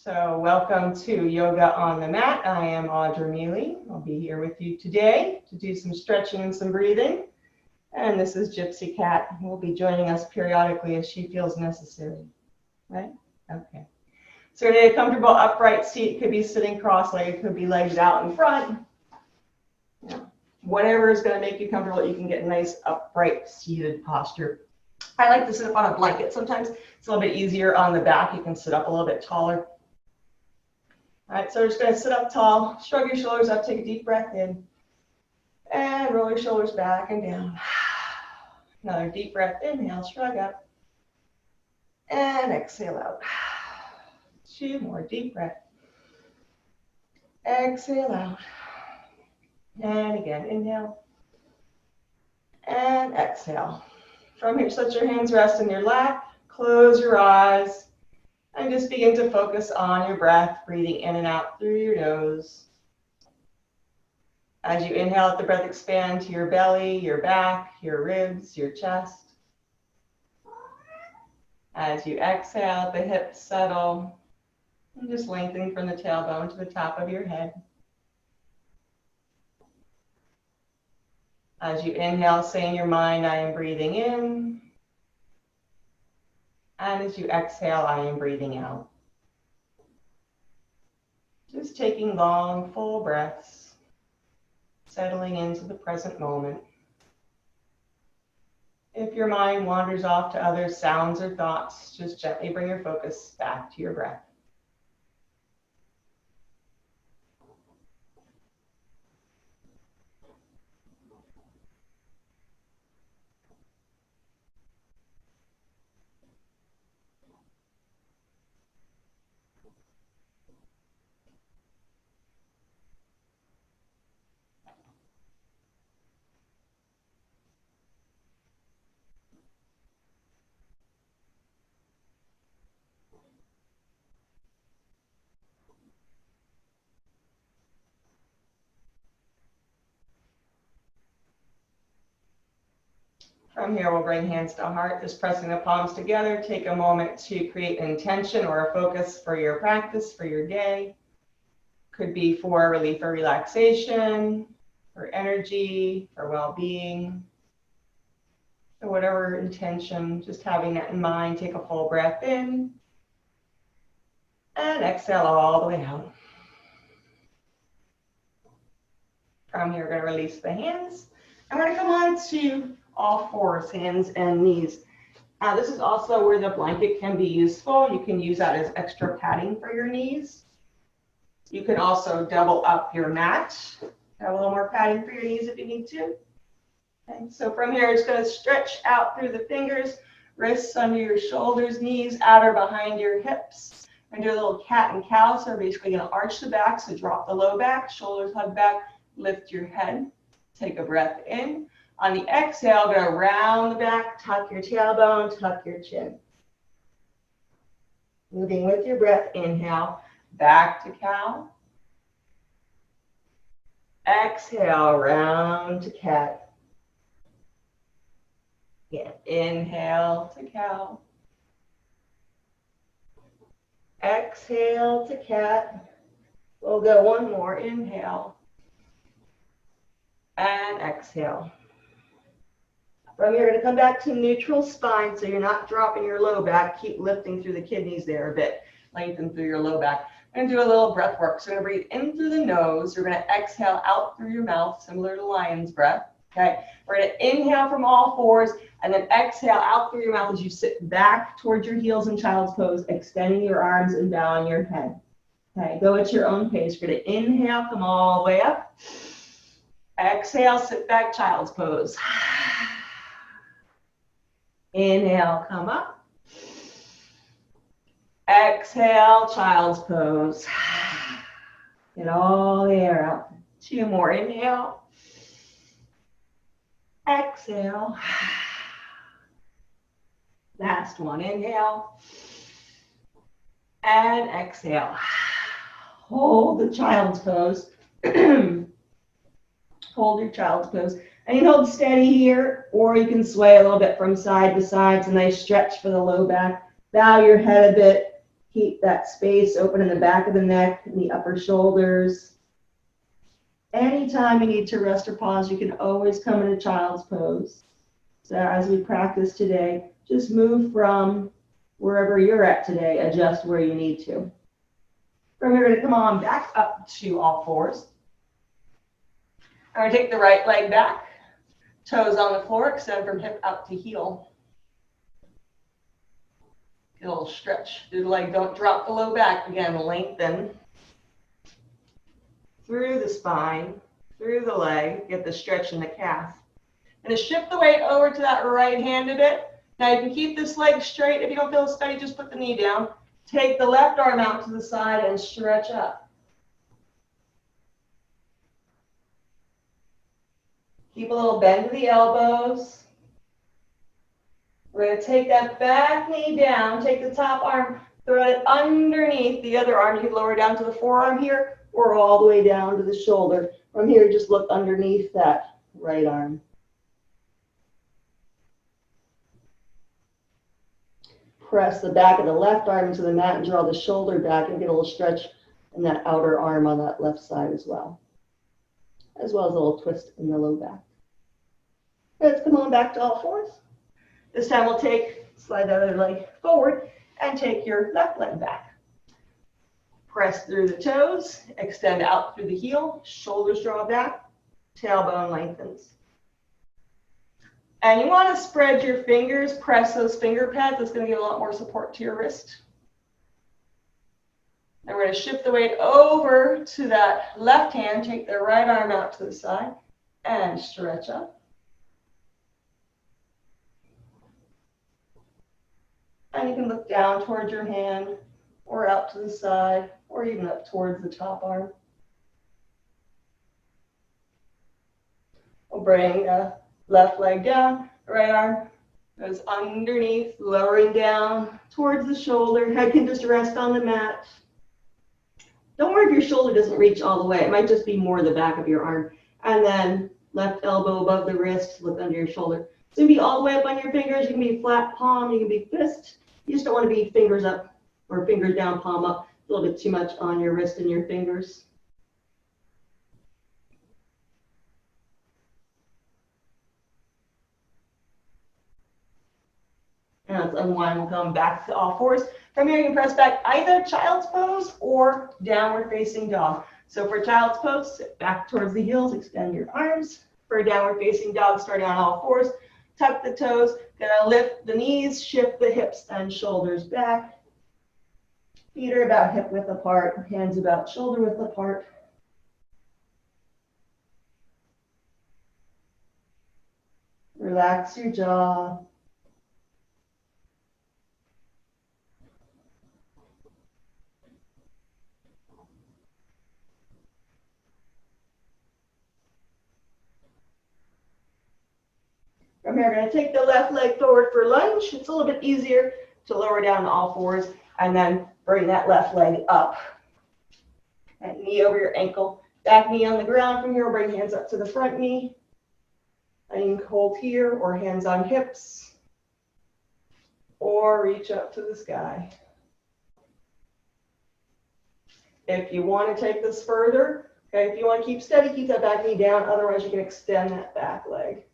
So welcome to Yoga on the Mat. I am Audra Mealy. I'll be here with you today to do some stretching and some breathing. And this is Gypsy Cat, who will be joining us periodically as she feels necessary. Right? Okay. So in a comfortable upright seat, could be sitting cross-legged, could be legs out in front. Whatever is going to make you comfortable, you can get a nice upright seated posture. I like to sit up on a blanket. Sometimes it's a little bit easier on the back. You can sit up a little bit taller. All right, so we're just going to sit up tall, shrug your shoulders up, take a deep breath in, and roll your shoulders back and down. Another deep breath, inhale, shrug up, and exhale out. 2 more, deep breath. Exhale out. And again, inhale, and exhale. From here, just let your hands rest in your lap, close your eyes, and just begin to focus on your breath, breathing in and out through your nose. As you inhale, let the breath expand to your belly, your back, your ribs, your chest. As you exhale, the hips settle, and just lengthen from the tailbone to the top of your head. As you inhale, say in your mind, I am breathing in. And as you exhale, I am breathing out. Just taking long, full breaths, settling into the present moment. If your mind wanders off to other sounds or thoughts, just gently bring your focus back to your breath. From here, we'll bring hands to heart, just pressing the palms together. Take a moment to create an intention or a focus for your practice, for your day. Could be for relief or relaxation, for energy, for well-being. So whatever intention, just having that in mind, take a full breath in. And exhale all the way out. From here, we're going to release the hands. And we're going to come on to all fours, hands and knees. This is also where the blanket can be useful. You can use that as extra padding for your knees. You can also double up your mat. Have a little more padding for your knees if you need to. Okay, so from here, it's going to stretch out through the fingers, wrists under your shoulders, knees out or behind your hips. And do a little cat and cow. So we're basically going to arch the back, so drop the low back, shoulders hug back, lift your head. Take a breath in. On the exhale, go around the back, tuck your tailbone, tuck your chin. Moving with your breath, inhale, back to cow. Exhale, round to cat. Again, inhale to cow. Exhale to cat. We'll go one more, inhale. And exhale. From here, you're going to come back to neutral spine, so you're not dropping your low back. Keep lifting through the kidneys there a bit. Lengthen through your low back. And do a little breath work. So you're going to breathe in through the nose. You're going to exhale out through your mouth, similar to lion's breath. Okay. We're going to inhale from all fours, and then exhale out through your mouth as you sit back towards your heels in child's pose, extending your arms and bowing your head. Okay. Go at your own pace. We're going to inhale, come all the way up. Exhale, sit back, child's pose. Inhale, come up. Exhale, child's pose. Get all the air out. 2 more, inhale. Exhale. Last one, inhale. And exhale. Hold the child's pose. Hold your child's pose. And you can hold steady here, or you can sway a little bit from side to side. It's a nice stretch for the low back. Bow your head a bit. Keep that space open in the back of the neck and the upper shoulders. Anytime you need to rest or pause, you can always come into child's pose. So as we practice today, just move from wherever you're at today, adjust where you need to. From here, we're going to come on back up to all fours. I'm going to take the right leg back, toes on the floor, extend from hip out to heel. Get a little stretch through the leg. Don't drop the low back. Again, lengthen through the spine, through the leg. Get the stretch in the calf. And to shift the weight over to that right hand a bit. Now you can keep this leg straight. If you don't feel steady, just put the knee down. Take the left arm out to the side and stretch up. Keep a little bend to the elbows. We're going to take that back knee down, take the top arm, throw it underneath the other arm. You can lower down to the forearm here or all the way down to the shoulder. From here, just look underneath that right arm. Press the back of the left arm into the mat and draw the shoulder back and get a little stretch in that outer arm on that left side as well as a little twist in the low back. Let's come on back to all fours. This time we'll slide that other leg forward and take your left leg back. Press through the toes, extend out through the heel, shoulders draw back, tailbone lengthens. And you want to spread your fingers, press those finger pads. That's going to give a lot more support to your wrist. And we're going to shift the weight over to that left hand, take the right arm out to the side and stretch up. And you can look down towards your hand or out to the side or even up towards the top arm. We'll bring the left leg down, right arm goes underneath, lowering down towards the shoulder. Head can just rest on the mat. Don't worry if your shoulder doesn't reach all the way. It might just be more the back of your arm. And then left elbow above the wrist, look under your shoulder. It's going to be all the way up on your fingers. You can be flat palm, you can be fist. You just don't want to be fingers up or fingers down, palm up. A little bit too much on your wrist and your fingers. And let's unwind. We'll come back to all fours. From here, you can press back either child's pose or downward facing dog. So for child's pose, sit back towards the heels, extend your arms. For downward facing dog, starting on all fours, tuck the toes, gonna lift the knees, shift the hips and shoulders back. Feet are about hip width apart, hands about shoulder width apart. Relax your jaw. From here, we're going to take the left leg forward for lunge. It's a little bit easier to lower down to all fours and then bring that left leg up. And knee over your ankle, back knee on the ground. From here, bring hands up to the front knee. And you can hold here or hands on hips or reach up to the sky. If you want to take this further, okay, if you want to keep steady, keep that back knee down. Otherwise, you can extend that back leg.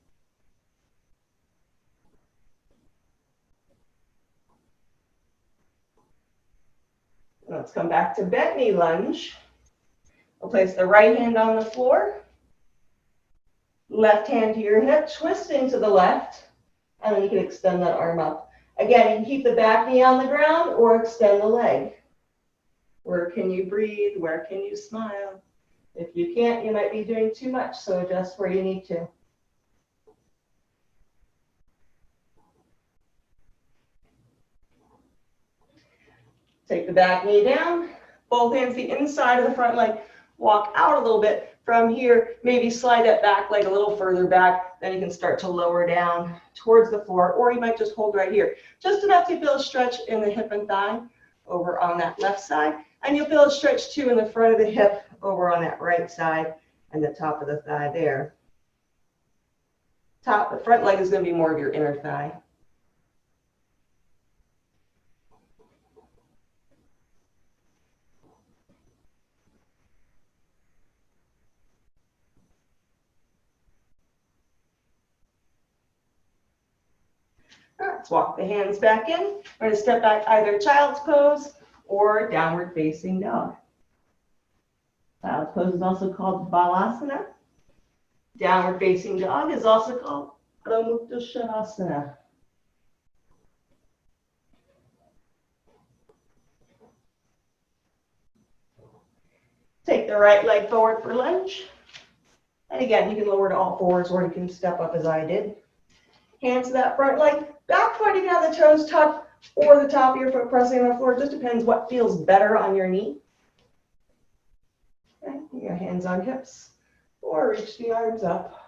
Let's come back to bent knee lunge. We'll place the right hand on the floor. Left hand to your hip, twisting to the left. And then you can extend that arm up. Again, you can keep the back knee on the ground or extend the leg. Where can you breathe? Where can you smile? If you can't, you might be doing too much, so adjust where you need to. Take the back knee down, both hands the inside of the front leg, walk out a little bit. From here, maybe slide that back leg a little further back, then you can start to lower down towards the floor, or you might just hold right here. Just enough to feel a stretch in the hip and thigh over on that left side, and you'll feel a stretch too in the front of the hip over on that right side and the top of the thigh there. The front leg is going to be more of your inner thigh. All right, let's walk the hands back in. We're going to step back either child's pose or downward facing dog. Child's pose is also called balasana. Downward facing dog is also called Adho Mukha Svanasana. Take the right leg forward for lunge. And again, you can lower to all fours or you can step up as I did. Hands to that front leg, back pointing out the toes tucked or the top of your foot pressing on the floor. It just depends what feels better on your knee. Okay, you got hands on hips or reach the arms up.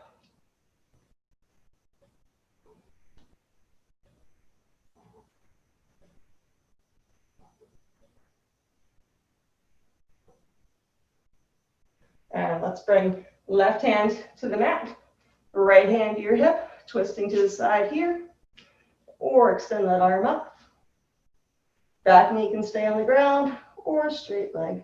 And let's bring left hand to the mat, right hand to your hip, twisting to the side here, or extend that arm up. Back knee can stay on the ground, or straight leg.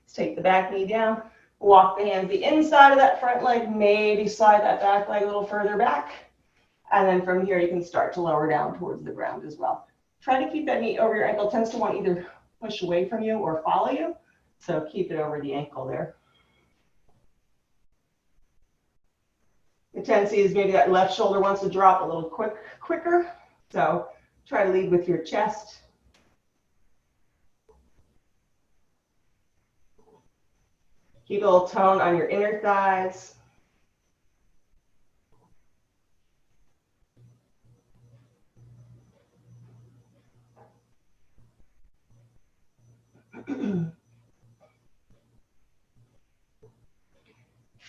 Let's take the back knee down, walk the hands the inside of that front leg, maybe slide that back leg a little further back. And then from here, you can start to lower down towards the ground as well. Try to keep that knee over your ankle. It tends to want to either push away from you or follow you. So keep it over the ankle there. The tendency is maybe that left shoulder wants to drop a little quicker. So try to lead with your chest. Keep a little tone on your inner thighs.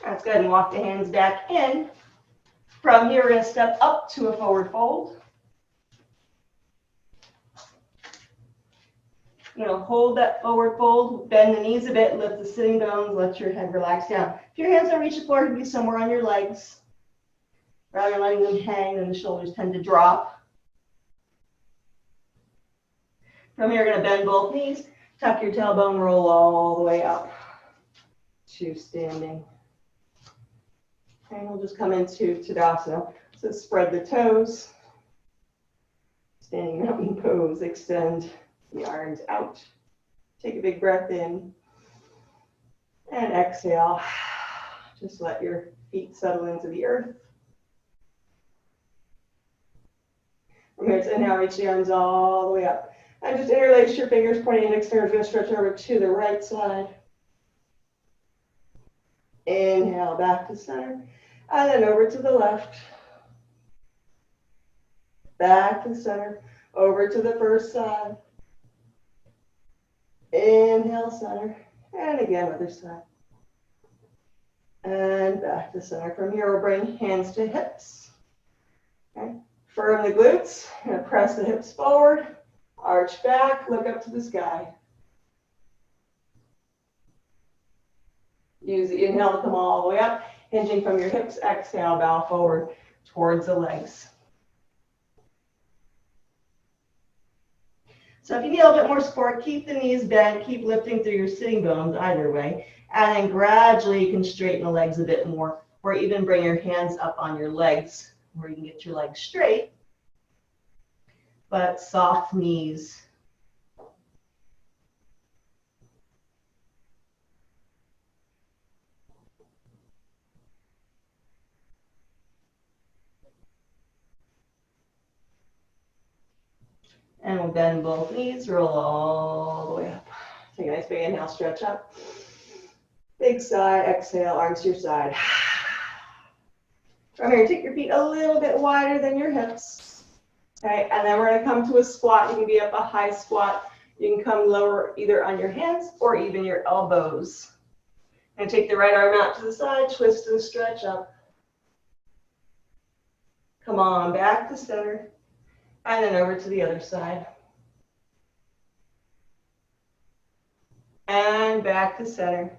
Let's go ahead and walk the hands back in. From here, we're going to step up to a forward fold. Hold that forward fold, bend the knees a bit, lift the sitting bones, let your head relax down. If your hands don't reach the floor, it can be somewhere on your legs. Rather than letting them hang, then the shoulders tend to drop. From here, you're going to bend both knees, tuck your tailbone, roll all the way up to standing. And we'll just come into Tadasana. So spread the toes, standing mountain pose, extend the arms out. Take a big breath in and exhale. Just let your feet settle into the earth. From here to inhale, reach the arms all the way up. And just interlace your fingers, pointing index fingers, going to stretch over to the right side. Inhale, back to center. And then over to the left. Back to center. Over to the first side. Inhale, center. And again, other side. And back to center. From here, we'll bring hands to hips. Okay. Firm the glutes. Going to press the hips forward. Arch back. Look up to the sky. Use the inhale to come all the way up. Hinging from your hips. Exhale, bow forward towards the legs. So if you need a little bit more support, keep the knees bent, keep lifting through your sitting bones either way, and then gradually you can straighten the legs a bit more, or even bring your hands up on your legs where you can get your legs straight, but soft knees. And we'll bend both knees, roll all the way up. Take a nice big inhale, stretch up. Big sigh, exhale, arms to your side. From here, take your feet a little bit wider than your hips. Okay, and then we're going to come to a squat. You can be up a high squat. You can come lower either on your hands or even your elbows. And take the right arm out to the side, twist and stretch up. Come on, back to center. And then over to the other side. And back to center.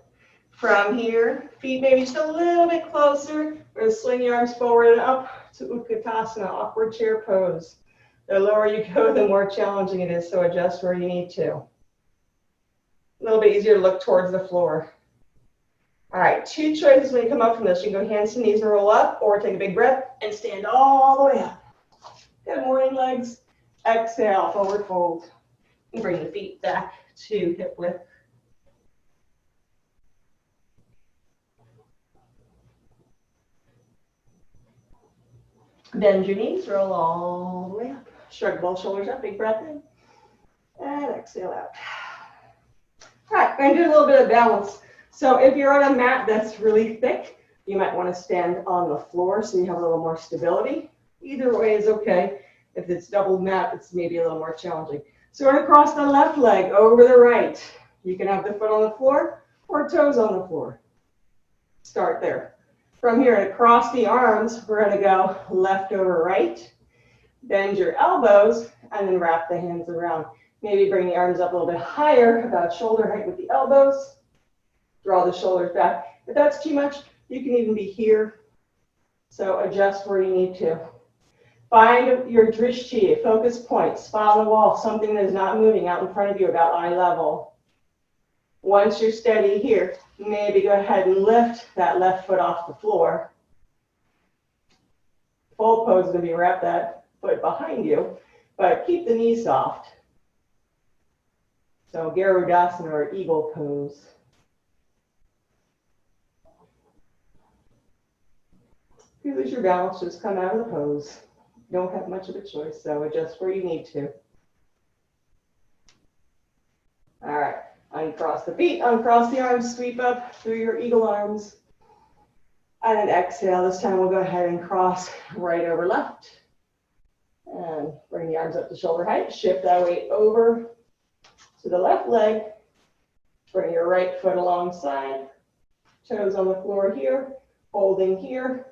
From here, feet maybe just a little bit closer. We're going to swing your arms forward and up to Utkatasana, awkward chair pose. The lower you go, the more challenging it is, so adjust where you need to. A little bit easier to look towards the floor. All right, two choices when you come up from this. You can go hands to knees and roll up, or take a big breath and stand all the way up. Good morning, legs. Exhale, forward fold. And bring the feet back to hip width. Bend your knees, roll all the way up. Shrug both shoulders up, big breath in. And exhale out. All right, we're going to do a little bit of balance. So if you're on a mat that's really thick, you might want to stand on the floor so you have a little more stability. Either way is okay. If it's double mat, it's maybe a little more challenging. So we're going to cross the left leg over the right. You can have the foot on the floor or toes on the floor. Start there. From here, across the arms, we're going to go left over right. Bend your elbows and then wrap the hands around. Maybe bring the arms up a little bit higher, about shoulder height with the elbows. Draw the shoulders back. If that's too much, you can even be here. So adjust where you need to. Find your drishti, a focus point, spot on the wall, something that is not moving out in front of you about eye level. Once you're steady here, maybe go ahead and lift that left foot off the floor. Full pose is going to be wrap that foot behind you, but keep the knees soft. So Garudasana or eagle pose. If you lose your balance, just come out of the pose. You don't have much of a choice, so adjust where you need to. All right, uncross the feet, uncross the arms, sweep up through your eagle arms. And then exhale, this time we'll go ahead and cross right over left. And bring the arms up to shoulder height, shift that weight over to the left leg. Bring your right foot alongside, toes on the floor here, holding here.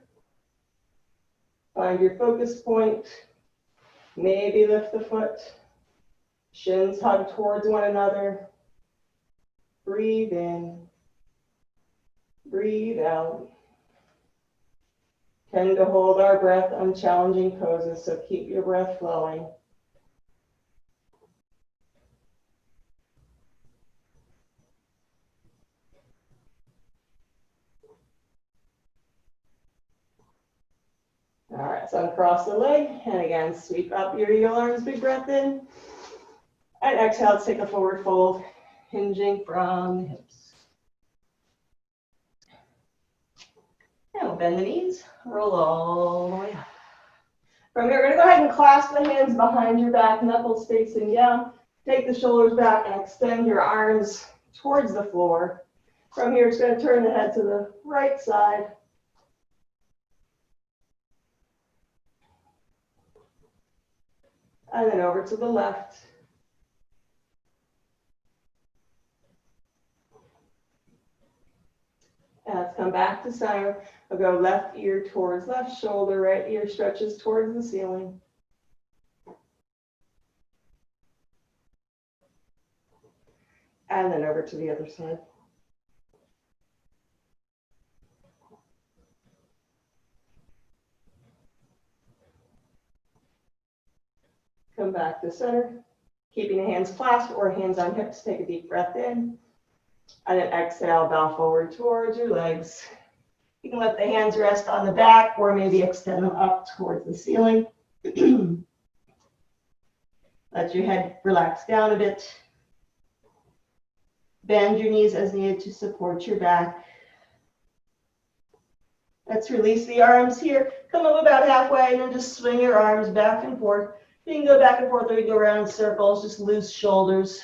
Find your focus point. Maybe lift the foot. Shins hug towards one another. Breathe in. Breathe out. Tend to hold our breath on challenging poses, so keep your breath flowing. All right, so uncross the leg, and again, sweep up your eagle arms, big breath in. And exhale, take a forward fold, hinging from the hips. And we'll bend the knees, roll all the way up. From here, we're going to go ahead and clasp the hands behind your back, knuckles facing down. Take the shoulders back and extend your arms towards the floor. From here, it's going to turn the head to the right side. And then over to the left. And let's come back to center. We'll go left ear towards left shoulder, right ear stretches towards the ceiling. And then over to the other side. Come back to center. Keeping the hands clasped or hands on hips, take a deep breath in. And then exhale, bow forward towards your legs. You can let the hands rest on the back or maybe extend them up towards the ceiling. Let your head relax down a bit. Bend your knees as needed to support your back. Let's release the arms here. Come up about halfway and then just swing your arms back and forth. You can go back and forth or you can go around in circles, just loose shoulders.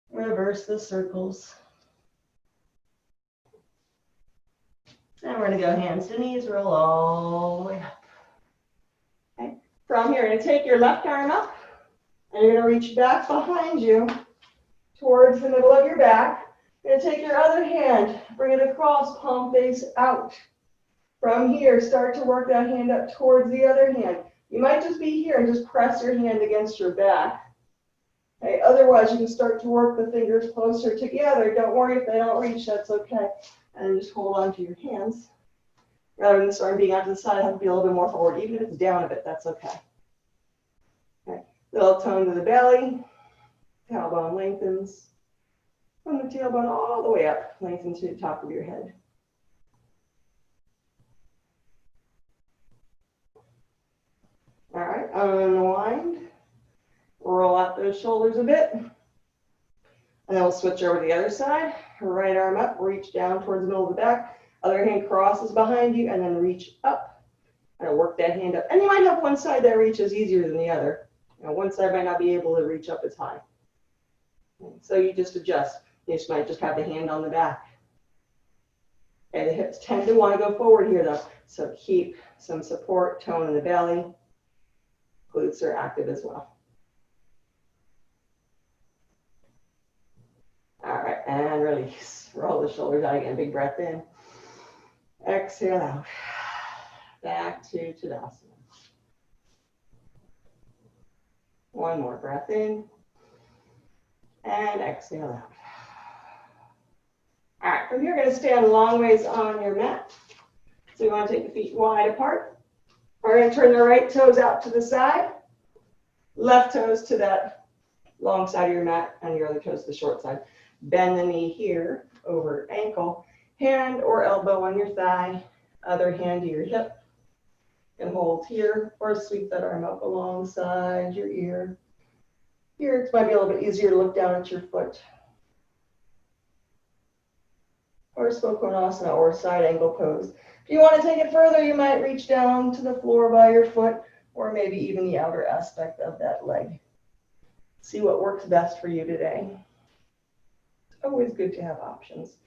Reverse the circles. And we're going to go hands to knees, roll all the way up. Okay. From here, you're going to take your left arm up, and you're going to reach back behind you towards the middle of your back. You're going to take your other hand, bring it across, palm face out. From here, start to work that hand up towards the other hand. You might just be here and just press your hand against your back. Okay, otherwise, you can start to work the fingers closer together. Don't worry if they don't reach, that's okay. And just hold on to your hands. Rather than this arm being out to the side, have to be a little bit more forward. Even if it's down a bit, that's okay. Okay, little tone to the belly. Tailbone lengthens from the tailbone all the way up, lengthen to the top of your head. All right, unwind. Roll out those shoulders a bit. And then we'll switch over to the other side. Right arm up, reach down towards the middle of the back. Other hand crosses behind you and then reach up. And work that hand up. And you might have one side that reaches easier than the other. One side might not be able to reach up as high. So you just adjust. You just might just have the hand on the back. And the hips tend to want to go forward here though. So keep some support, tone in the belly. Glutes are active as well. All right, and release. Roll the shoulders out again. Big breath in. Exhale out. Back to Tadasana. One more breath in. And exhale out. All right, from here, you're going to stand long ways on your mat. So you want to take the feet wide apart. We're going to turn the right toes out to the side. Left toes to that long side of your mat, and your other toes to the short side. Bend the knee here over ankle. Hand or elbow on your thigh. Other hand to your hip. And hold here, or sweep that arm up alongside your ear. Here, it might be a little bit easier to look down at your foot. Or Skokonasana, or side angle pose. If you want to take it further, you might reach down to the floor by your foot, or maybe even the outer aspect of that leg. See what works best for you today. It's always good to have options.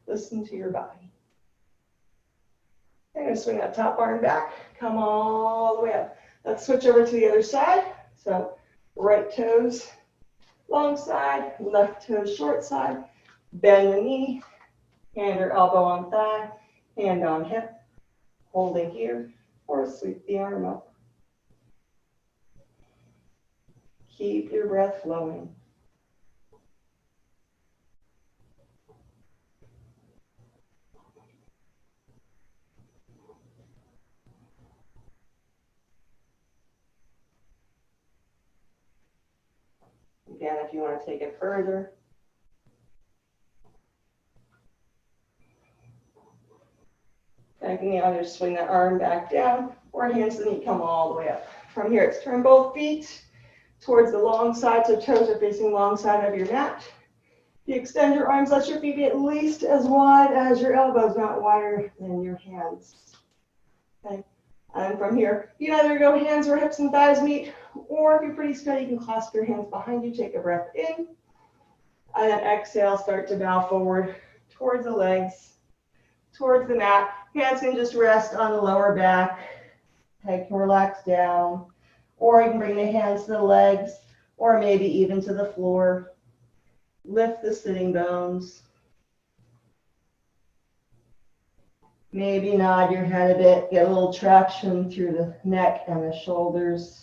Listen to your body. I'm going to swing that top arm back, come all the way up. Let's switch over to the other side. So right toes, long side, left toes, short side. Bend the knee, hand or elbow on thigh, hand on hip, holding here, or sweep the arm up. Keep your breath flowing. Again, if you want to take it further. I can either swing that arm back down or hands to the knee, come all the way up. From here, it's turn both feet towards the long side, so toes are facing long side of your mat. If you extend your arms, let your feet be at least as wide as your elbows, not wider than your hands. Okay. And from here, you can either go hands where hips and thighs meet, or if you're pretty steady, you can clasp your hands behind you, take a breath in, and then exhale, start to bow forward towards the legs, towards the mat. Hands can just rest on the lower back, head can relax down, or you can bring the hands to the legs, or maybe even to the floor. Lift the sitting bones. Maybe nod your head a bit, get a little traction through the neck and the shoulders.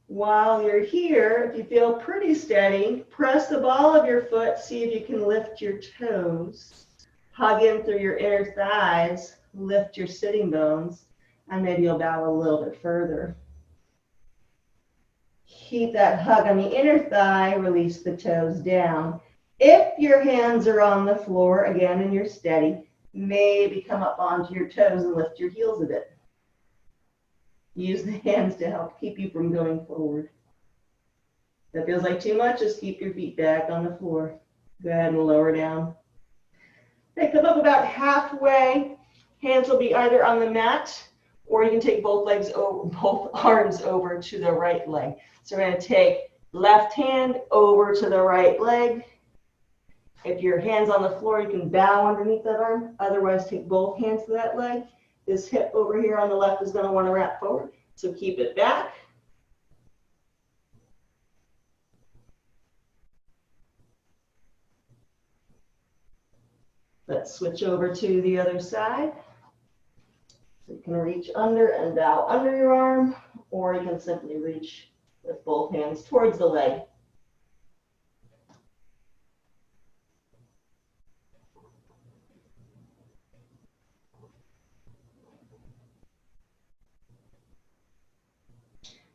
While you're here, if you feel pretty steady, press the ball of your foot, see if you can lift your toes. Hug in through your inner thighs, lift your sitting bones, and maybe you'll bow a little bit further. Keep that hug on the inner thigh, release the toes down. If your hands are on the floor, again, and you're steady, maybe come up onto your toes and lift your heels a bit. Use the hands to help keep you from going forward. If that feels like too much, just keep your feet back on the floor. Go ahead and lower down. They come up about halfway. Hands will be either on the mat, or you can take both arms over to the right leg. So we're going to take left hand over to the right leg. If your hand's on the floor, you can bow underneath that arm. Otherwise, take both hands to that leg. This hip over here on the left is going to want to wrap forward. So keep it back. Let's switch over to the other side. So you can reach under and bow under your arm, or you can simply reach Lift both hands towards the leg.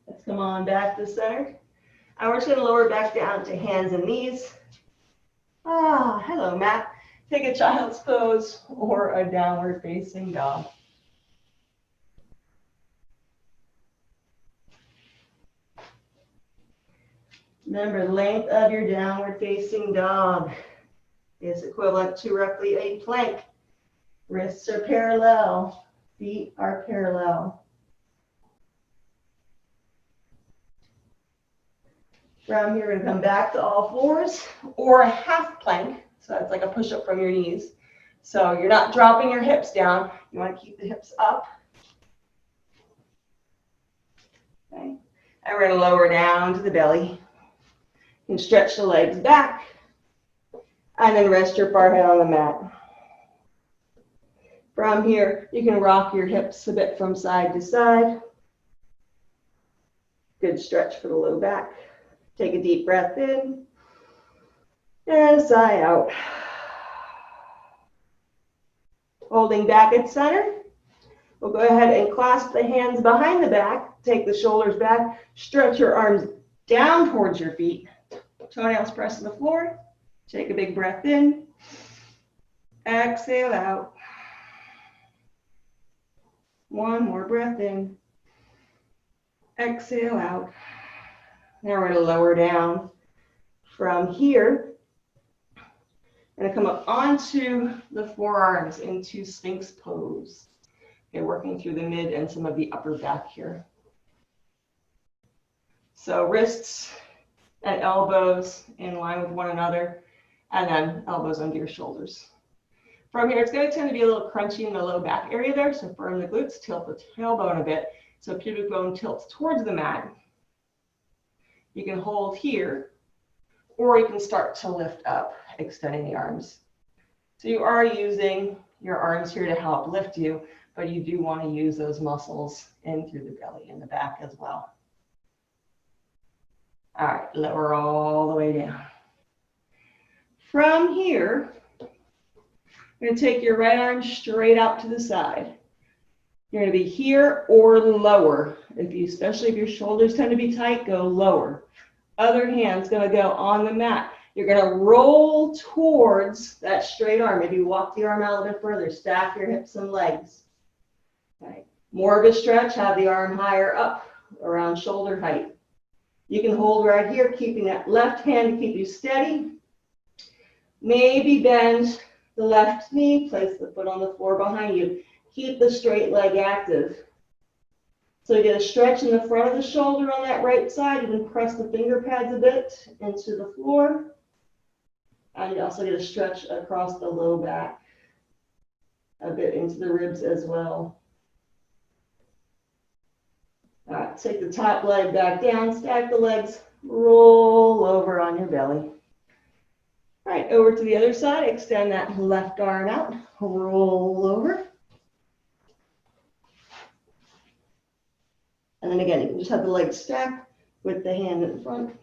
Let's come on back to center. And we're just going to lower back down to hands and knees. Hello, Matt. Take a child's pose or a downward facing dog. Remember, the length of your downward facing dog is equivalent to roughly a plank. Wrists are parallel, feet are parallel. From here, we're going to come back to all fours or a half plank. So that's like a push-up from your knees. So you're not dropping your hips down. You want to keep the hips up. Okay. And we're going to lower down to the belly. You can stretch the legs back. And then rest your forehead on the mat. From here, you can rock your hips a bit from side to side. Good stretch for the low back. Take a deep breath in and sigh out. Holding back at center, we'll go ahead and clasp the hands behind the back. Take the shoulders back. Stretch your arms down towards your feet. Toenails press to the floor. Take a big breath in. Exhale out. One more breath in. Exhale out. Now we're going to lower down. From here, I'm going to come up onto the forearms into Sphinx pose. Okay, working through the mid and some of the upper back here. So wrists and elbows in line with one another, and then elbows under your shoulders. From here, it's going to tend to be a little crunchy in the low back area there, so firm the glutes, tilt the tailbone a bit, so pubic bone tilts towards the mat. You can hold here, or you can start to lift up, extending the arms. So you are using your arms here to help lift you, but you do want to use those muscles in through the belly and the back as well. All right, lower all the way down. From here, you're going to take your right arm straight out to the side. You're going to be here or lower. Especially if your shoulders tend to be tight, go lower. Other hand's going to go on the mat. You're going to roll towards that straight arm. Maybe walk the arm out a bit further. Stack your hips and legs. Okay. More of a stretch. Have the arm higher up around shoulder height. You can hold right here, keeping that left hand to keep you steady. Maybe bend the left knee. Place the foot on the floor behind you. Keep the straight leg active. So you get a stretch in the front of the shoulder on that right side. You can press the finger pads a bit into the floor. And you also get a stretch across the low back, a bit into the ribs as well. All right, take the top leg back down, stack the legs, roll over on your belly. All right, over to the other side, extend that left arm out, roll over. And then again, you can just have the legs stacked with the hand in front.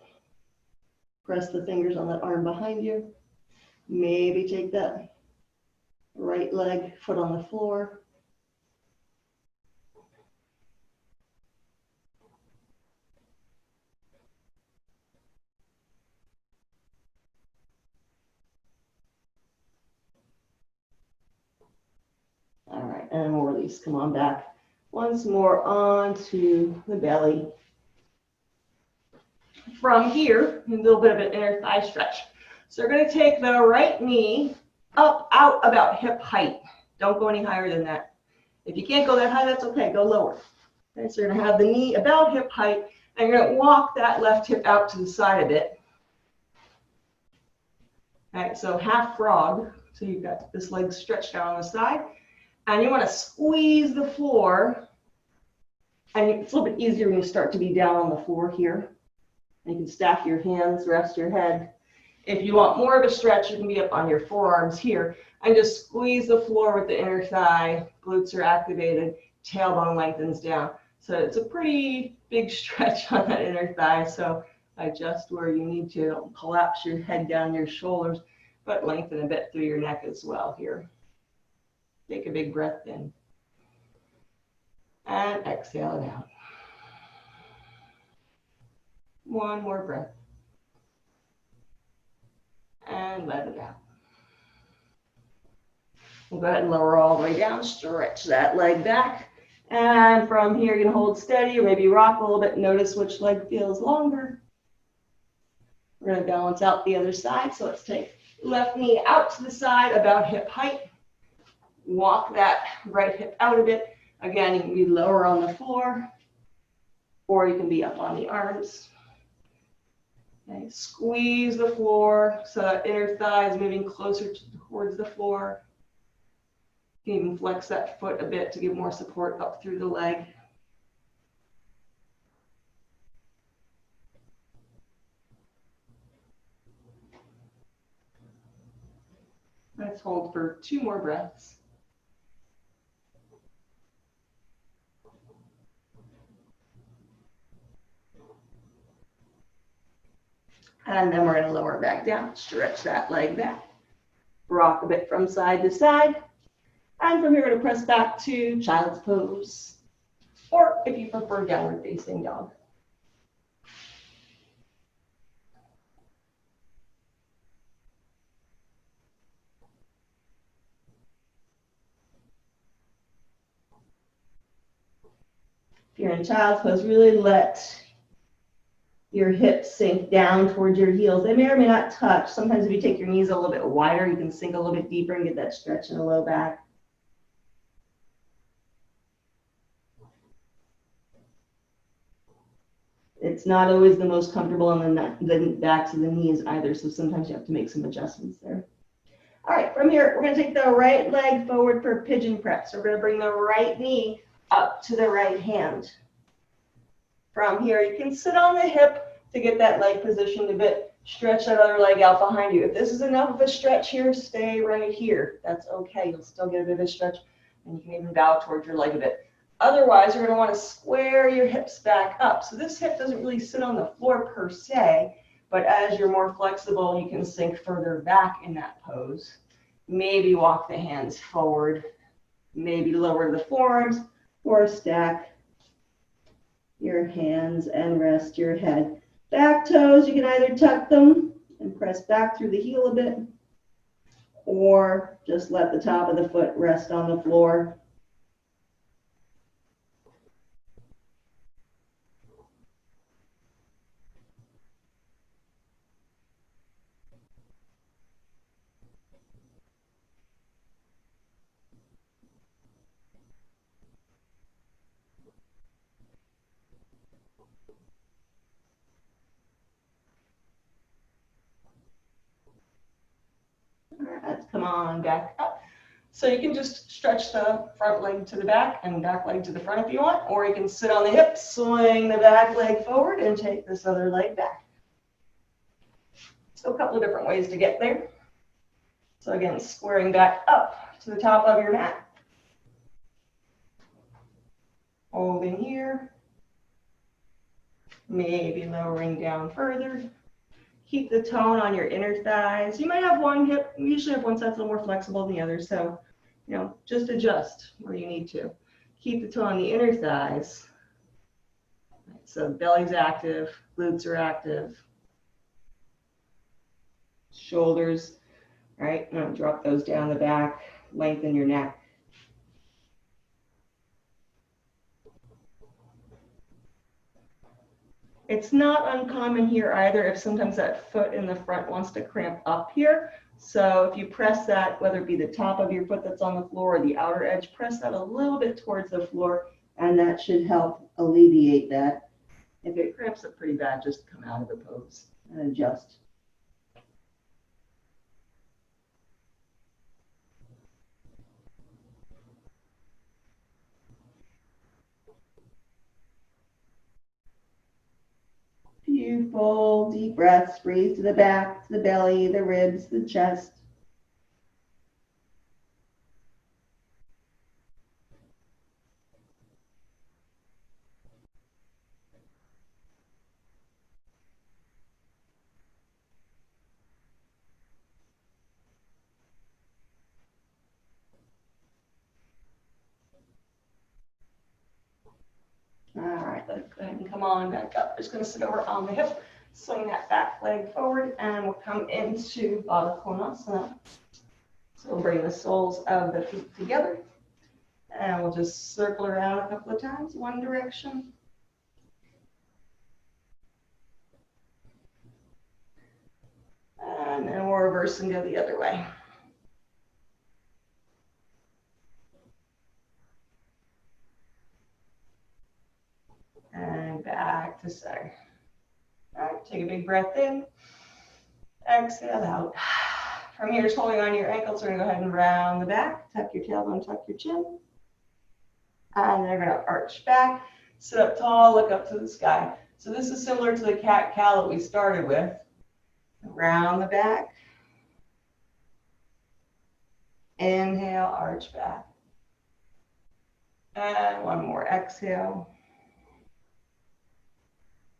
Press the fingers on that arm behind you. Maybe take that right leg, foot on the floor. All right, and we'll release. Come on back. Once more onto the belly. From here, a little bit of an inner thigh stretch. So we're going to take the right knee up, out about hip height. Don't go any higher than that. If you can't go that high, that's okay. Go lower. Okay, so you're going to have the knee about hip height, and you're going to walk that left hip out to the side a bit. All right, so half frog. So you've got this leg stretched out on the side. And you want to squeeze the floor. And it's a little bit easier when you start to be down on the floor here. And you can stack your hands, rest your head. If you want more of a stretch, you can be up on your forearms here. And just squeeze the floor with the inner thigh. Glutes are activated. Tailbone lengthens down. So it's a pretty big stretch on that inner thigh. So adjust where you need to. Don't collapse your head down your shoulders, but lengthen a bit through your neck as well here. Take a big breath in. And exhale it out. One more breath. And let it out. We'll go ahead and lower all the way down. Stretch that leg back. And from here, you can hold steady or maybe rock a little bit. Notice which leg feels longer. We're going to balance out the other side. So let's take left knee out to the side, about hip height. Walk that right hip out a bit. Again, you can be lower on the floor, or you can be up on the arms. Okay, squeeze the floor so that inner thigh is moving closer towards the floor. You can even flex that foot a bit to give more support up through the leg. Let's hold for 2 more breaths. And then we're going to lower it back down, stretch that leg back. Rock a bit from side to side. And from here, we're going to press back to child's pose, or if you prefer, downward facing dog. If you're in child's pose, really let your hips sink down towards your heels. They may or may not touch. Sometimes if you take your knees a little bit wider, you can sink a little bit deeper and get that stretch in the low back. It's not always the most comfortable on the backs of the knees either, so sometimes you have to make some adjustments there. All right, from here, we're going to take the right leg forward for pigeon press. We're going to bring the right knee up to the right hand. From here, you can sit on the hip to get that leg positioned a bit. Stretch that other leg out behind you. If this is enough of a stretch here, stay right here. That's okay. You'll still get a bit of a stretch, and you can even bow towards your leg a bit. Otherwise, you're going to want to square your hips back up. So this hip doesn't really sit on the floor per se, but as you're more flexible, you can sink further back in that pose. Maybe walk the hands forward. Maybe lower the forearms, or stack your hands and rest your head. Back toes, you can either tuck them and press back through the heel a bit, or just let the top of the foot rest on the floor. Let's come on back up. So you can just stretch the front leg to the back and back leg to the front if you want, or you can sit on the hips, swing the back leg forward, and take this other leg back. So a couple of different ways to get there. So again, squaring back up to the top of your mat. Holding here. Maybe lowering down further. Keep the tone on your inner thighs. You might have one hip, you usually have one side that's a little more flexible than the other, so just adjust where you need to. Keep the tone on the inner thighs. So belly's active, glutes are active. Shoulders, right? Drop those down the back, lengthen your neck. It's not uncommon here either if sometimes that foot in the front wants to cramp up here. So if you press that, whether it be the top of your foot that's on the floor or the outer edge, press that a little bit towards the floor, and that should help alleviate that. If it cramps up pretty bad, just come out of the pose and adjust. Few full deep breaths. Breathe to the back, to the belly, the ribs, the chest. right, let's go ahead and come on back up. Just going to sit over on the hip, swing that back leg forward, and we'll come into Baddha Konasana. So we'll bring the soles of the feet together, and we'll just circle around a couple of times, one direction. And then we'll reverse and go the other way. And back to center. All right, take a big breath in. Exhale out. From here, just holding on to your ankles, we're going to go ahead and round the back. Tuck your tailbone, tuck your chin. And then we're going to arch back. Sit up tall, look up to the sky. So this is similar to the cat-cow that we started with. Round the back. Inhale, arch back. And one more, exhale.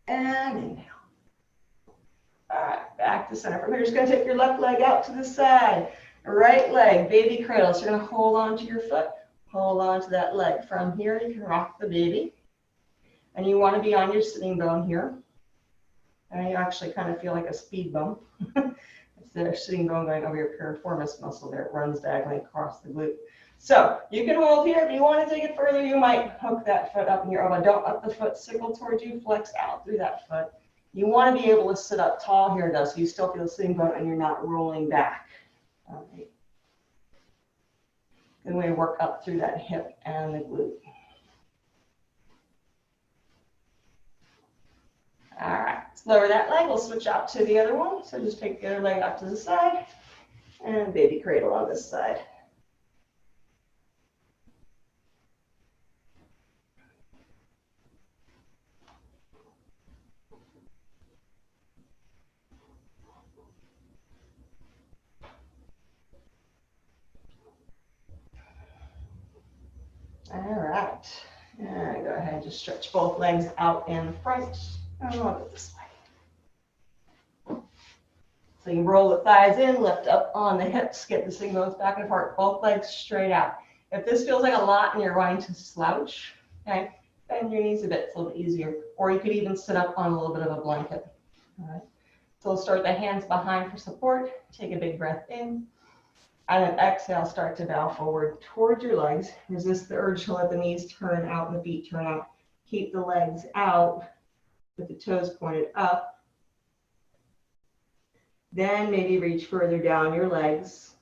And inhale. All right, back to center. From here, just going to take your left leg out to the side. Right leg, baby cradle. So you're going to hold on to your foot. Hold on to that leg. From here, you can rock the baby. And you want to be on your sitting bone here. And you actually kind of feel like a speed bump. It's the sitting bone going over your piriformis muscle there. It runs diagonally across the glute. So you can hold here. If you want to take it further, you might hook that foot up in your elbow. Don't let the foot signal towards you. Flex out through that foot. You want to be able to sit up tall here, though, so you still feel the sitting bone and you're not rolling back. All right. Good way to work up through that hip and the glute. All right, let's lower that leg. We'll switch out to the other one. So just take the other leg out to the side and baby cradle on this side. All right, and go ahead and just stretch both legs out in front. And we'll go this way. So you roll the thighs in, lift up on the hips, get the sitting bones back and apart, both legs straight out. If this feels like a lot and you're wanting to slouch, okay, bend your knees a bit, it's a little bit easier. Or you could even sit up on a little bit of a blanket. All right. So we'll start the hands behind for support. Take a big breath in. And then exhale, start to bow forward towards your legs. Resist the urge to let the knees turn out and the feet turn out. Keep the legs out with the toes pointed up. Then maybe reach further down your legs.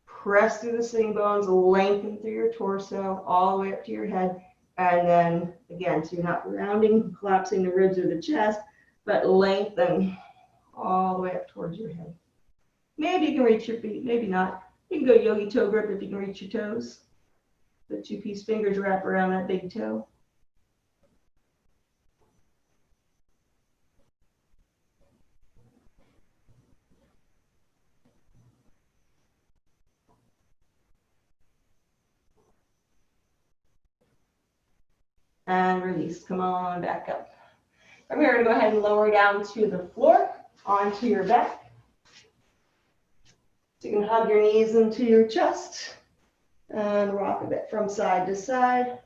Press through the sitting bones, lengthen through your torso, all the way up to your head. And then again, so you're not rounding, collapsing the ribs or the chest, but lengthen all the way up towards your head. Maybe you can reach your feet, maybe not. You can go yogi toe grip if you can reach your toes. The two-piece fingers wrap around that big toe. And release. Come on back up. From here, we're going to go ahead and lower down to the floor, onto your back. So you can hug your knees into your chest and rock a bit from side to side.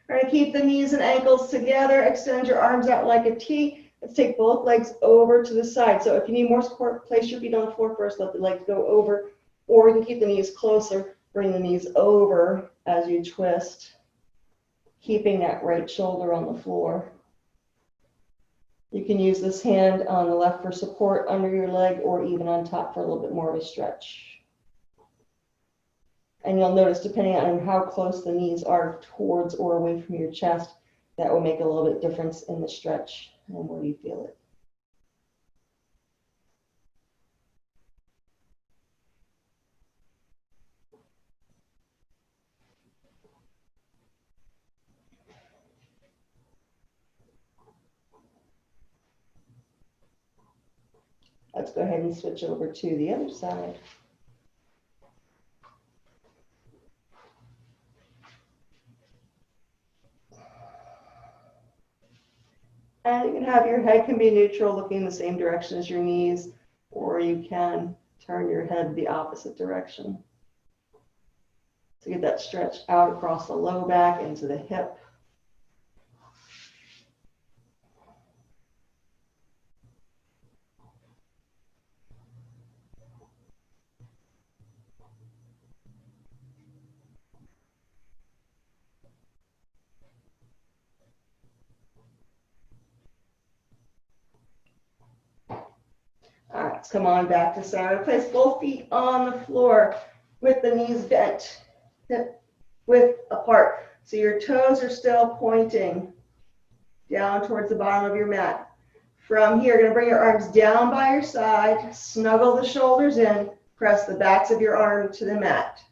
We're going to keep the knees and ankles together. Extend your arms out like a T. Let's take both legs over to the side. So if you need more support, place your feet on the floor first. Let the legs go over. Or you can keep the knees closer. Bring the knees over as you twist, keeping that right shoulder on the floor. You can use this hand on the left for support under your leg or even on top for a little bit more of a stretch. And you'll notice, depending on how close the knees are towards or away from your chest, that will make a little bit difference in the stretch and where you feel it. Let's go ahead and switch over to the other side. And you can have your head can be neutral, looking in the same direction as your knees, or you can turn your head the opposite direction. to get that stretch out across the low back into the hip. All right, let's come on back to center. Place both feet on the floor with the knees bent, hip width apart. So your toes are still pointing down towards the bottom of your mat. From here, you're going to bring your arms down by your side, snuggle the shoulders in, press the backs of your arms to the mat.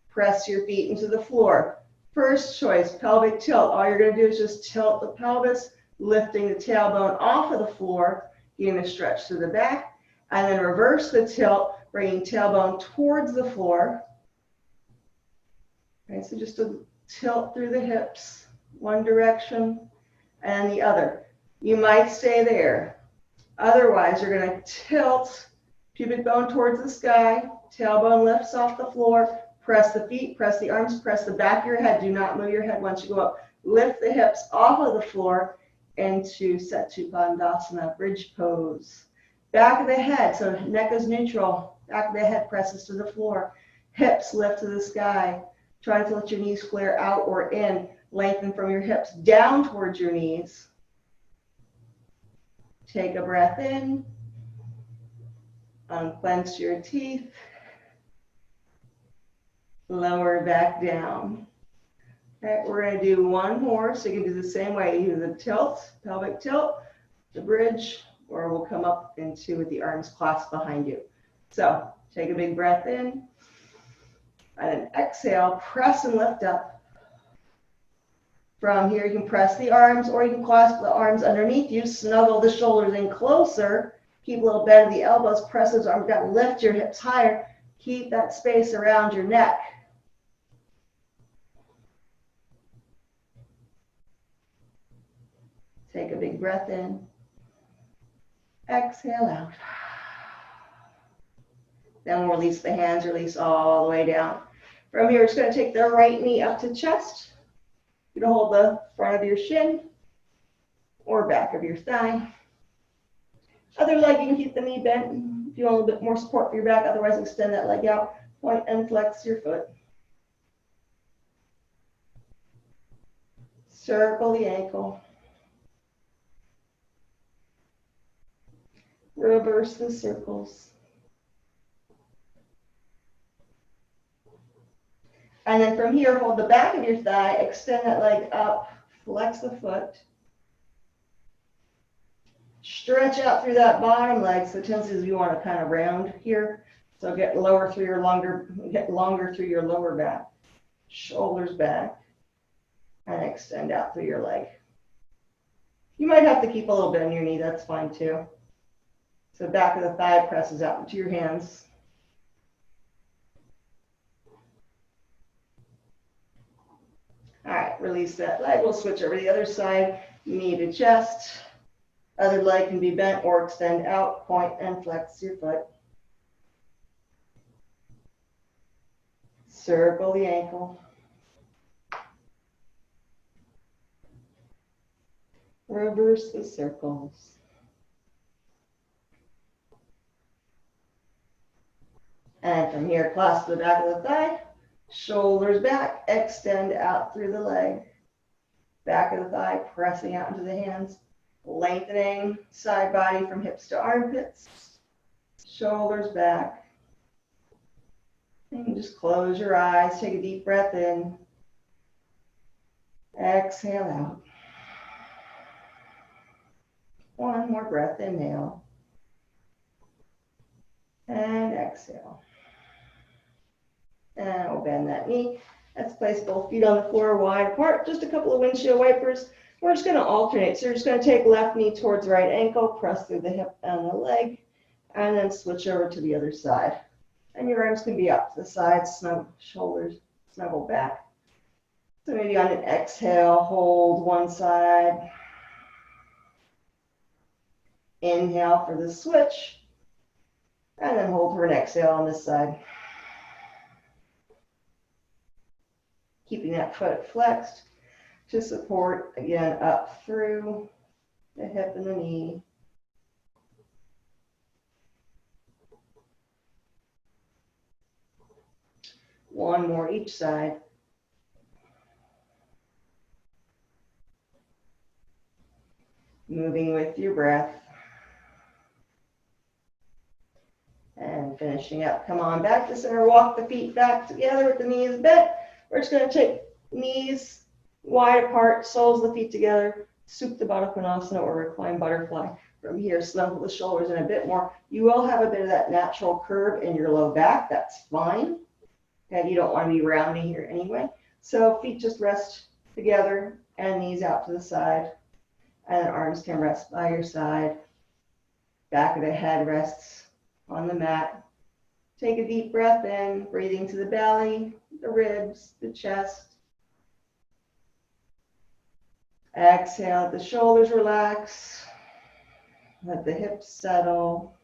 Press your feet into the floor. First choice, pelvic tilt. All you're going to do is just tilt the pelvis, lifting the tailbone off of the floor, getting a stretch to the back, and then reverse the tilt, bringing tailbone towards the floor. Okay, so just a tilt through the hips, one direction and the other. You might stay there. Otherwise, you're going to tilt pubic bone towards the sky, tailbone lifts off the floor, press the feet, press the arms, press the back of your head. Do not move your head once you go up. Lift the hips off of the floor into Setu Bandhasana, bridge pose. Back of the head, so neck is neutral. Back of the head presses to the floor. Hips lift to the sky. Try to let your knees flare out or in. Lengthen from your hips down towards your knees. Take a breath in. Unclench your teeth. Lower back down. Okay, we're going to do one more, so you can do the same way. You do the tilt, pelvic tilt, the bridge, or we'll come up into with the arms clasped behind you. So take a big breath in, and then exhale, press and lift up. From here, you can press the arms, or you can clasp the arms underneath you, snuggle the shoulders in closer, keep a little bend of the elbows, press those arms down, lift your hips higher, keep that space around your neck. Take a big breath in. Exhale out. Then we'll release the hands, release all the way down. From here, we're just going to take the right knee up to chest. You're going to hold the front of your shin or back of your thigh. Other leg, you can keep the knee bent if you want a little bit more support for your back. Otherwise, extend that leg out. Point and flex your foot. Circle the ankle. Reverse the circles. And then from here, hold the back of your thigh, extend that leg up, flex the foot. Stretch out through that bottom leg. So tendency is you want to kind of round here. So get longer through your lower back. Shoulders back. And extend out through your leg. You might have to keep a little bit on your knee, that's fine too. So back of the thigh presses out into your hands. All right, release that leg. We'll switch over to the other side, knee to chest. Other leg can be bent or extend out, point and flex your foot. Circle the ankle. Reverse the circles. And from here, clasp the back of the thigh, shoulders back, extend out through the leg. Back of the thigh, pressing out into the hands, lengthening side body from hips to armpits, shoulders back. And just close your eyes, take a deep breath in. Exhale out. One more breath, inhale. And exhale. And we'll bend that knee. Let's place both feet on the floor wide apart. Just a couple of windshield wipers. We're just going to alternate. So you're just going to take left knee towards right ankle, press through the hip and the leg, and then switch over to the other side. And your arms can be up to the sides, snug shoulders, snuggle back. So maybe on an exhale, hold one side. Inhale for the switch. And then hold for an exhale on this side. keeping that foot flexed to support, again, up through the hip and the knee. One more each side. Moving with your breath. And finishing up. Come on back to center. Walk the feet back together with the knees bent. We're just going to take knees wide apart, soles of the feet together, Supta Baddha Konasana or recline butterfly. From here, snuggle the shoulders in a bit more. You will have a bit of that natural curve in your low back. That's fine. And you don't want to be rounding here anyway. So feet just rest together and knees out to the side. And arms can rest by your side. Back of the head rests on the mat. Take a deep breath in, breathing to the belly, the ribs, the chest. Exhale, let the shoulders relax. Let the hips settle.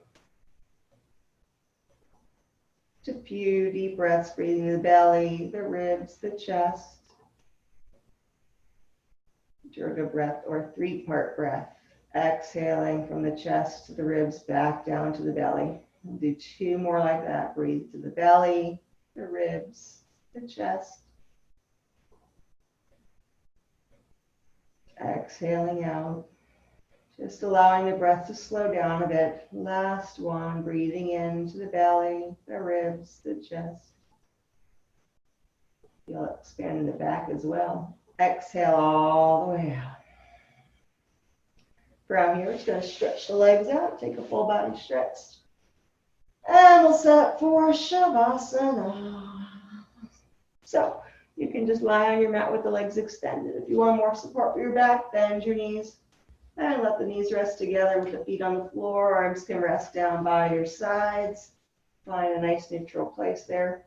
Just a few deep breaths, breathing to the belly, the ribs, the chest. Durga breath or 3-part breath. Exhaling from the chest to the ribs, back down to the belly. We'll do 2 more like that. Breathe to the belly, the ribs, the chest. Exhaling out. Just allowing the breath to slow down a bit. Last one, breathing into the belly, the ribs, the chest. Feel it expand in the back as well. Exhale all the way out. From here, we're just going to stretch the legs out, take a full body stretch. And we'll set up for Shavasana. So you can just lie on your mat with the legs extended. If you want more support for your back, bend your knees and let the knees rest together with the feet on the floor. Arms can rest down by your sides. Find a nice neutral place there.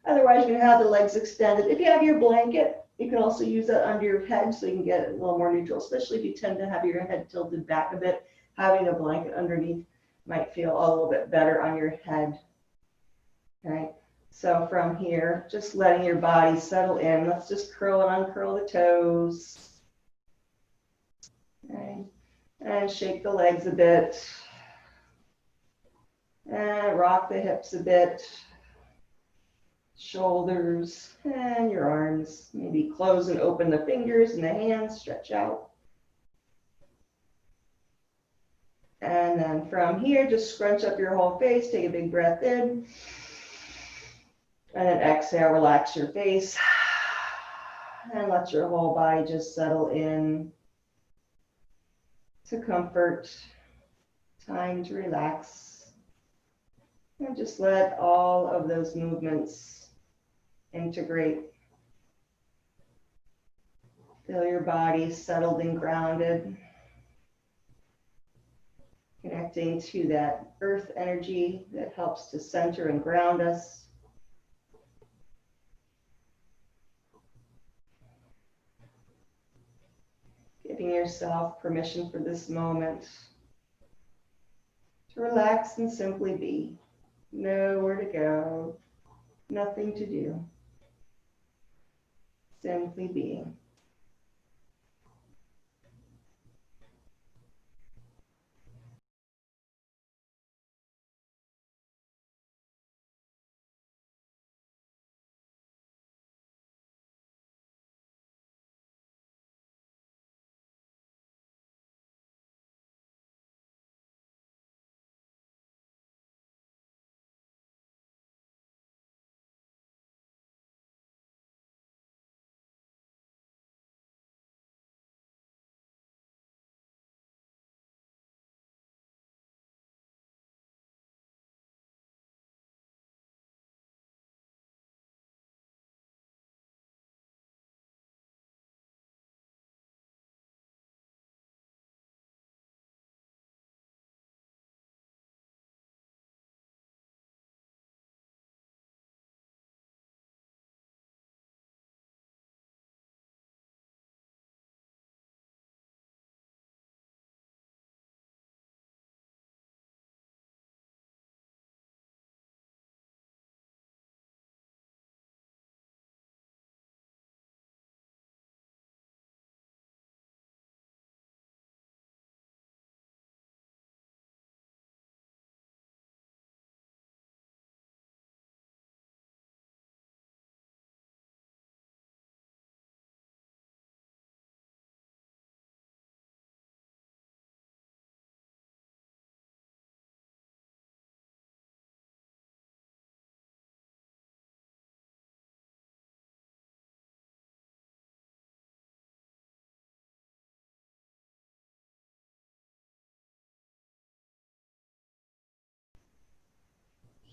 Otherwise, you can have the legs extended. If you have your blanket, you can also use that under your head so you can get it a little more neutral, especially if you tend to have your head tilted back a bit. Having a blanket underneath might feel a little bit better on your head. Okay, so from here, just letting your body settle in. Let's just curl and uncurl the toes. Okay, and shake the legs a bit. And rock the hips a bit. Shoulders and your arms. Maybe close and open the fingers and the hands, stretch out. And then from here, just scrunch up your whole face, take a big breath in. And then exhale, relax your face. And let your whole body just settle in to comfort. Time to relax. And just let all of those movements integrate. Feel your body settled and grounded. Connecting to that earth energy that helps to center and ground us. Giving yourself permission for this moment to relax and simply be. Nowhere to go, nothing to do. Simply being.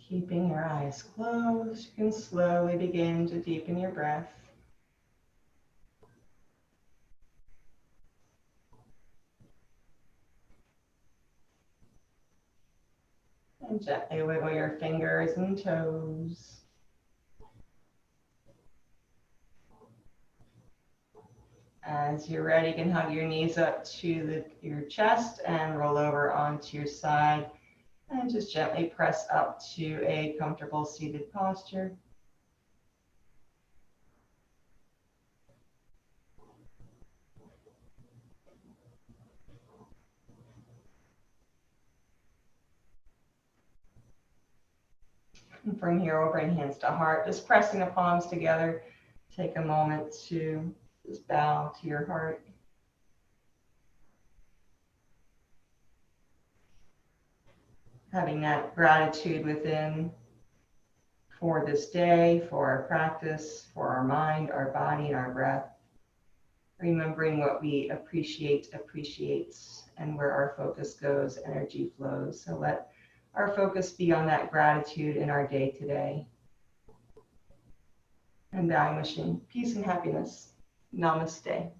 Keeping your eyes closed, you can slowly begin to deepen your breath. And gently wiggle your fingers and toes. As you're ready, you can hug your knees up to your chest and roll over onto your side. And just gently press up to a comfortable seated posture. And from here, we'll bring hands to heart, just pressing the palms together. Take a moment to just bow to your heart. Having that gratitude within for this day, for our practice, for our mind, our body, and our breath. Remembering what we appreciate appreciates, and where our focus goes, energy flows. So let our focus be on that gratitude in our day today. And bowing, wishing peace and happiness. Namaste.